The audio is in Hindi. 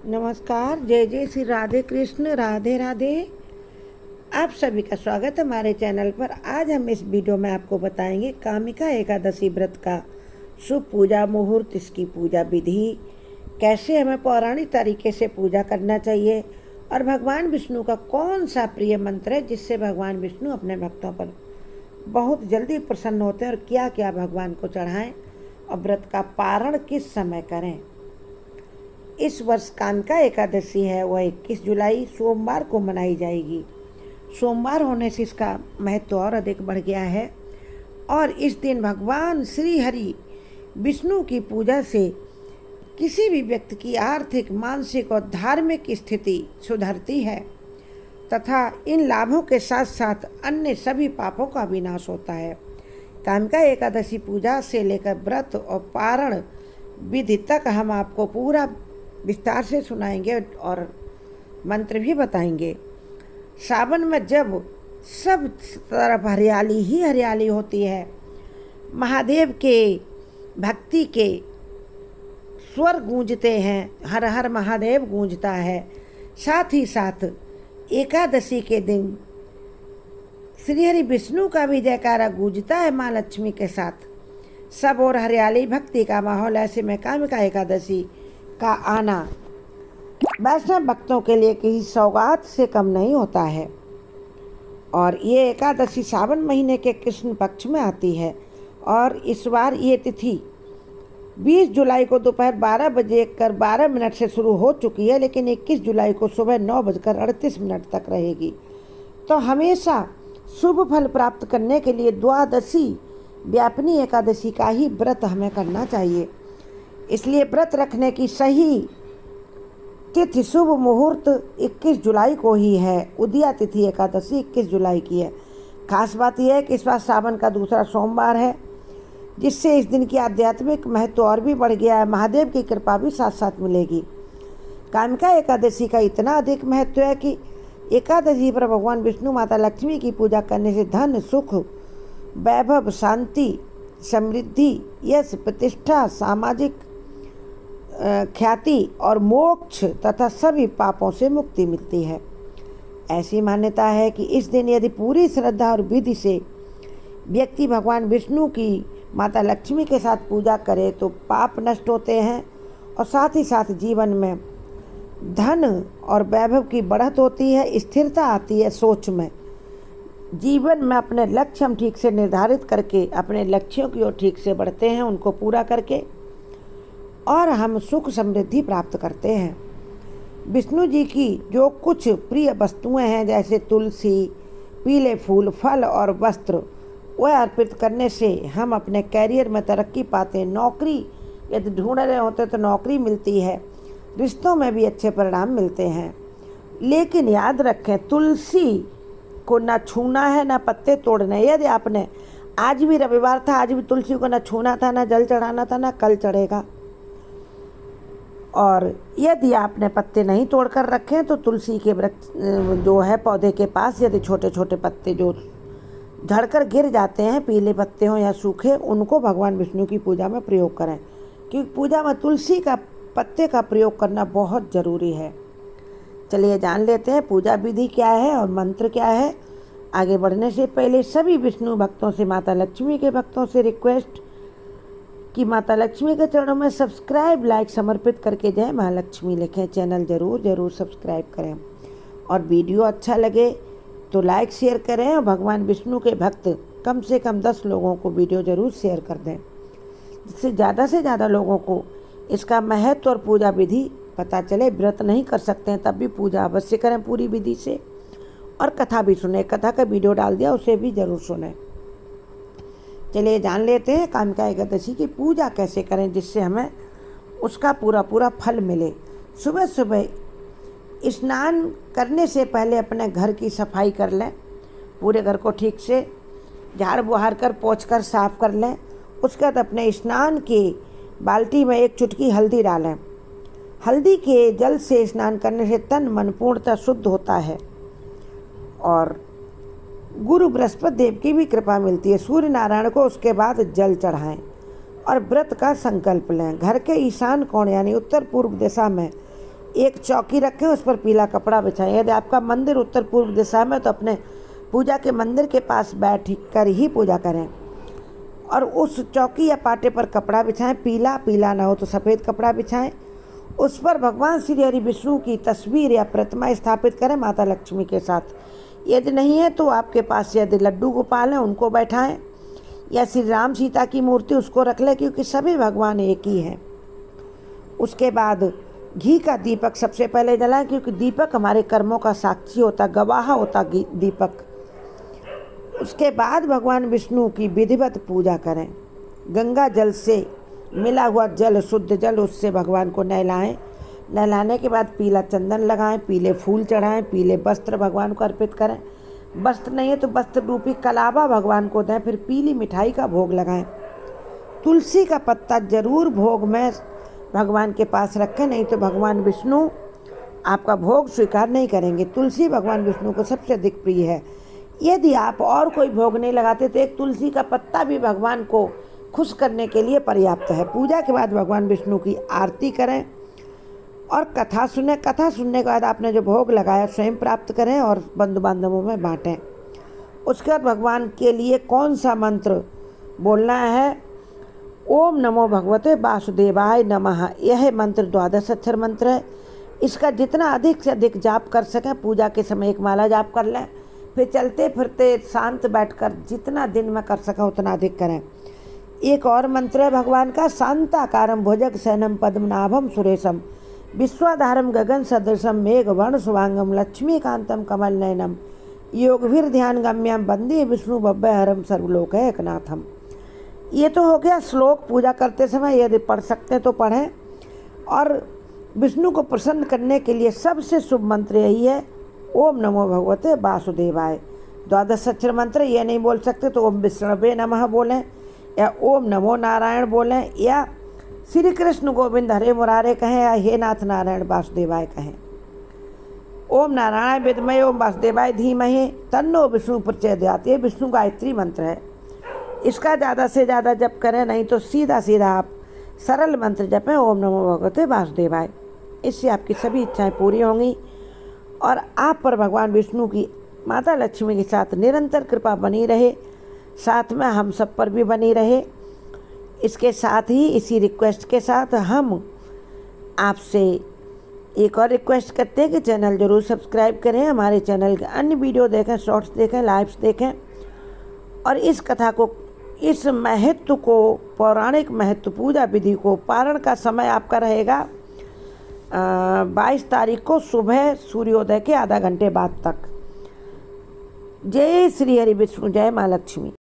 नमस्कार, जय जय श्री राधे कृष्ण, राधे राधे। आप सभी का स्वागत है हमारे चैनल पर। आज हम इस वीडियो में आपको बताएंगे कामिका एकादशी व्रत का शुभ पूजा मुहूर्त, इसकी पूजा विधि, कैसे हमें पौराणिक तरीके से पूजा करना चाहिए और भगवान विष्णु का कौन सा प्रिय मंत्र है जिससे भगवान विष्णु अपने भक्तों पर बहुत जल्दी प्रसन्न होते हैं और क्या क्या भगवान को चढ़ाएं और व्रत का पारण किस समय करें। इस वर्ष कामिका एकादशी है, वह 21 जुलाई सोमवार को मनाई जाएगी। सोमवार होने से इसका महत्व और अधिक बढ़ गया है और इस दिन भगवान श्री हरि विष्णु की पूजा से किसी भी व्यक्ति की आर्थिक, मानसिक और धार्मिक स्थिति सुधरती है तथा इन लाभों के साथ साथ अन्य सभी पापों का विनाश होता है। कामिका एकादशी पूजा से लेकर व्रत और पारण विधि तक हम आपको पूरा विस्तार से सुनाएंगे और मंत्र भी बताएंगे। सावन में जब सब तरफ हरियाली ही हरियाली होती है, महादेव के भक्ति के स्वर गूंजते हैं, हर हर महादेव गूंजता है। साथ ही साथ एकादशी के दिन श्री हरि विष्णु का भी जयकारा गूंजता है माँ लक्ष्मी के साथ। सब और हरियाली भक्ति का माहौल। ऐसे में कामिका एकादशी का आना वैष्णव भक्तों के लिए किसी सौगात से कम नहीं होता है और ये एकादशी सावन महीने के कृष्ण पक्ष में आती है और इस बार ये तिथि 20 जुलाई को दोपहर 12:12 से शुरू हो चुकी है, लेकिन 21 जुलाई को सुबह 9:38 तक रहेगी। तो हमेशा शुभ फल प्राप्त करने के लिए द्वादशी व्यापिनी एकादशी का ही व्रत हमें करना चाहिए। इसलिए व्रत रखने की सही तिथि शुभ मुहूर्त 21 जुलाई को ही है। उदया तिथि एकादशी 21 जुलाई की है। खास बात यह है कि इस बार सावन का दूसरा सोमवार है, जिससे इस दिन की आध्यात्मिक महत्व और भी बढ़ गया है। महादेव की कृपा भी साथ साथ मिलेगी। कामिका एकादशी का इतना अधिक महत्व है कि एकादशी पर भगवान विष्णु, माता लक्ष्मी की पूजा करने से धन, सुख, वैभव, शांति, समृद्धि, यश, प्रतिष्ठा, सामाजिक ख्याति और मोक्ष तथा सभी पापों से मुक्ति मिलती है। ऐसी मान्यता है कि इस दिन यदि पूरी श्रद्धा और विधि से व्यक्ति भगवान विष्णु की, माता लक्ष्मी के साथ पूजा करे तो पाप नष्ट होते हैं और साथ ही साथ जीवन में धन और वैभव की बढ़त होती है, स्थिरता आती है सोच में। जीवन में अपने लक्ष्य हम ठीक से निर्धारित करके अपने लक्ष्यों की ओर ठीक से बढ़ते हैं, उनको पूरा करके, और हम सुख समृद्धि प्राप्त करते हैं। विष्णु जी की जो कुछ प्रिय वस्तुएं हैं, जैसे तुलसी, पीले फूल, फल और वस्त्र, वह अर्पित करने से हम अपने कैरियर में तरक्की पाते हैं। नौकरी यदि ढूंढ रहे होते तो नौकरी मिलती है, रिश्तों में भी अच्छे परिणाम मिलते हैं। लेकिन याद रखें, तुलसी को ना छूना है, ना पत्ते तोड़ने। यदि आपने आज भी रविवार था, आज भी तुलसी को ना छूना था, ना जल चढ़ाना था, ना कल चढ़ेगा। और यदि आपने पत्ते नहीं तोड़कर रखे तो तुलसी के वृक्ष जो है पौधे के पास यदि छोटे छोटे पत्ते जो झड़कर गिर जाते हैं, पीले पत्ते हों या सूखे, उनको भगवान विष्णु की पूजा में प्रयोग करें, क्योंकि पूजा में तुलसी का पत्ते का प्रयोग करना बहुत ज़रूरी है। चलिए जान लेते हैं पूजा विधि क्या है और मंत्र क्या है। आगे बढ़ने से पहले सभी विष्णु भक्तों से, माता लक्ष्मी के भक्तों से रिक्वेस्ट कि माता लक्ष्मी के चरणों में सब्सक्राइब, लाइक समर्पित करके जय महालक्ष्मी लिखें। चैनल ज़रूर सब्सक्राइब करें और वीडियो अच्छा लगे तो लाइक शेयर करें और भगवान विष्णु के भक्त कम से कम 10 लोगों को वीडियो ज़रूर शेयर कर दें, जिससे ज़्यादा लोगों को इसका महत्व और पूजा विधि पता चले। व्रत नहीं कर सकते हैं तब भी पूजा अवश्य करें पूरी विधि से, और कथा भी सुने। कथा का वीडियो डाल दिया, उसे भी ज़रूर सुने। चलिए जान लेते हैं कामिका एकादशी की पूजा कैसे करें जिससे हमें उसका पूरा फल मिले। सुबह सुबह स्नान करने से पहले अपने घर की सफाई कर लें। पूरे घर को ठीक से झाड़ बुहार कर, पोंछ कर साफ कर लें। उसके बाद अपने स्नान की बाल्टी में 1 चुटकी हल्दी डालें। हल्दी के जल से स्नान करने से तन मन पूर्णतः शुद्ध होता है और गुरु बृहस्पति देव की भी कृपा मिलती है। सूर्य नारायण को उसके बाद जल चढ़ाएं और व्रत का संकल्प लें। घर के ईशान कोण यानी उत्तर पूर्व दिशा में एक चौकी रखें, उस पर पीला कपड़ा बिछाएं। यदि आपका मंदिर उत्तर पूर्व दिशा में तो अपने पूजा के मंदिर के पास बैठ कर ही पूजा करें और उस चौकी या पाटे पर कपड़ा बिछाएं। पीला ना हो तो सफ़ेद कपड़ा बिछाएं। उस पर भगवान श्री हरि विष्णु की तस्वीर या प्रतिमा स्थापित करें माता लक्ष्मी के साथ। यदि नहीं है तो आपके पास यदि लड्डू गोपाल हैं उनको बैठाएं या श्री राम सीता की मूर्ति उसको रख लें, क्योंकि सभी भगवान एक ही हैं। उसके बाद घी का दीपक सबसे पहले जलाएं, क्योंकि दीपक हमारे कर्मों का साक्षी होता, गवाह होता दीपक। उसके बाद भगवान विष्णु की विधिवत पूजा करें। गंगा जल से मिला हुआ जल, शुद्ध जल, उससे भगवान को नहलाएं। नहलाने के बाद पीला चंदन लगाएं, पीले फूल चढ़ाएं, पीले वस्त्र भगवान को अर्पित करें। वस्त्र नहीं है तो वस्त्र रूपी कलावा भगवान को दें। फिर पीली मिठाई का भोग लगाएं। तुलसी का पत्ता जरूर भोग में भगवान के पास रखें, नहीं तो भगवान विष्णु आपका भोग स्वीकार नहीं करेंगे। तुलसी भगवान विष्णु को सबसे अधिक प्रिय है। यदि आप और कोई भोग नहीं लगाते तो एक तुलसी का पत्ता भी भगवान को खुश करने के लिए पर्याप्त है। पूजा के बाद भगवान विष्णु की आरती करें और कथा सुने। कथा सुनने के बाद आपने जो भोग लगाया स्वयं प्राप्त करें और बंधु बांधवों में बांटें। उसके बाद भगवान के लिए कौन सा मंत्र बोलना है? ओम नमो भगवते वासुदेवाय नमः। यह मंत्र 12 अक्षर मंत्र है। इसका जितना अधिक से अधिक जाप कर सकें, पूजा के समय एक माला जाप कर लें। फिर चलते फिरते शांत बैठकर जितना दिन में कर सकें उतना अधिक करें। एक और मंत्र है भगवान का, शांताकारम भुजग शयनम पद्मनाभम सुरेशम विश्वाधारम गगन सदृशम मेघ वर्ण शुभांगम लक्ष्मीकांतम कमल नयनम योगभीर ध्यान गम्यम वंदे विष्णु भव्यहरम सर्वलोक एकनाथम। ये तो हो गया श्लोक। पूजा करते समय यदि पढ़ सकते तो पढ़ें। और विष्णु को प्रसन्न करने के लिए सबसे शुभ मंत्र यही है, ओम नमो भगवते वासुदेवाय। 12 अक्षर मंत्र ये नहीं बोल सकते तो ओम विष्णवे नमः बोलें या ओम नमो नारायण बोलें या श्री कृष्ण गोविंद हरे मुरारे कहें या हे नाथ नारायण वासुदेवाय कहें। ओम नारायण विद्महे ओम वासुदेवाय धीमहि तन्नो विष्णु प्रचोदयात्। ये विष्णु गायत्री मंत्र है। इसका ज़्यादा से ज़्यादा जप करें, नहीं तो सीधा सीधा आप सरल मंत्र जपें, ओम नमो भगवते वासुदेवाय। इससे आपकी सभी इच्छाएं पूरी होंगी और आप पर भगवान विष्णु की माता लक्ष्मी के साथ निरंतर कृपा बनी रहे, साथ में हम सब पर भी बनी रहे। इसके साथ ही इसी रिक्वेस्ट के साथ हम आपसे एक और रिक्वेस्ट करते हैं कि चैनल ज़रूर सब्सक्राइब करें, हमारे चैनल के अन्य वीडियो देखें, शॉर्ट्स देखें, लाइव्स देखें और इस कथा को, इस महत्व को, पौराणिक महत्व पूजा विधि को, पारण का समय आपका रहेगा 22 तारीख को सुबह सूर्योदय के आधा घंटे बाद तक। जय श्री हरि विष्णु, जय माँ लक्ष्मी।